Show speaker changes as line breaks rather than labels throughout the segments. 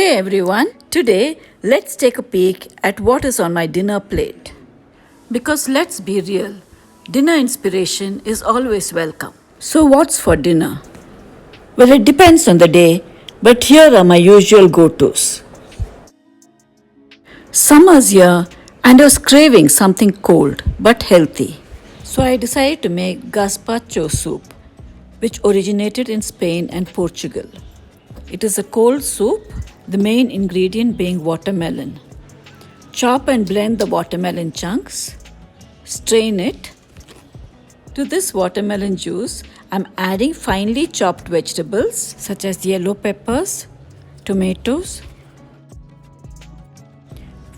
Hey everyone, today let's take a peek at what is on my dinner plate. Because let's be real, dinner inspiration is always welcome. So, what's for dinner? Well, it depends on the day, but here are my usual go tos. Summer's here, and I was craving something cold but healthy. So, I decided to make gazpacho soup, which originated in Spain and Portugal. It is a cold soup, the main ingredient being watermelon. Chop and blend the watermelon chunks, strain it. To this watermelon juice, I'm adding finely chopped vegetables such as yellow peppers, tomatoes,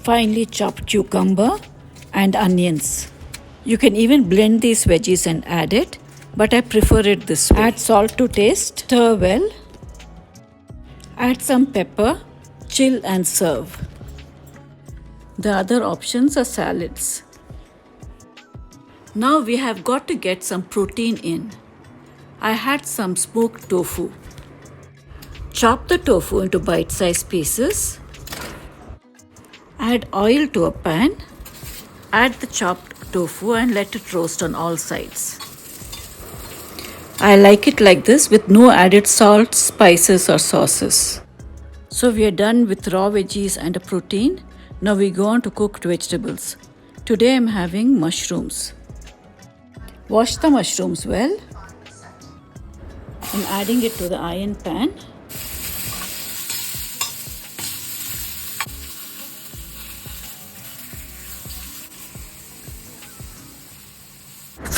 finely chopped cucumber, and onions. You can even blend these veggies and add it, but I prefer it this way. Add salt to taste, stir well. Add some pepper, chill and serve. The other options are salads. Now we have got to get some protein in. I had some smoked tofu. Chop the tofu into bite-sized pieces. Add oil to a pan. Add the chopped tofu and let it roast on all sides. I like it like this with no added salt, spices or sauces. So we are done with raw veggies and a protein. Now we go on to cooked vegetables. Today I am having mushrooms. Wash the mushrooms well. I'm adding it to the iron pan.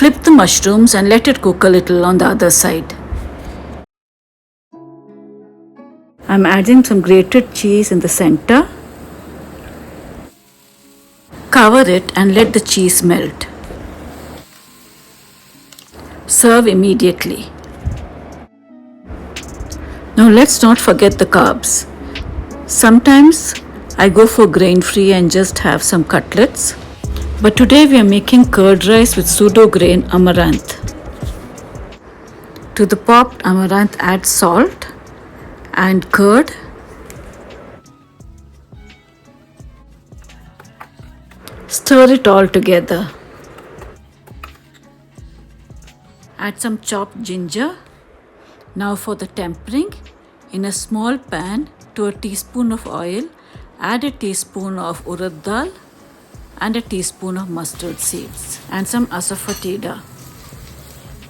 Flip the mushrooms and let it cook a little on the other side. I'm adding some grated cheese in the center. Cover it and let the cheese melt. Serve immediately. Now let's not forget the carbs. Sometimes I go for grain-free and just have some cutlets. But today we are making curd rice with pseudo-grain amaranth. To the popped amaranth add salt and curd. Stir it all together. Add some chopped ginger. Now for the tempering. In a small pan, to a teaspoon of oil, add a teaspoon of urad dal and a teaspoon of mustard seeds and some asafoetida.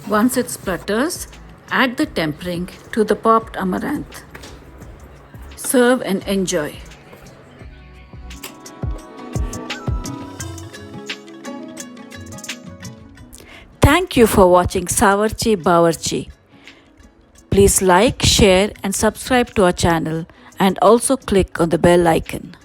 Once it splutters, add the tempering to the popped amaranth. Serve and enjoy. Thank you for watching Savarchi Bawarchi. Please like, share and subscribe to our channel and also click on the bell icon.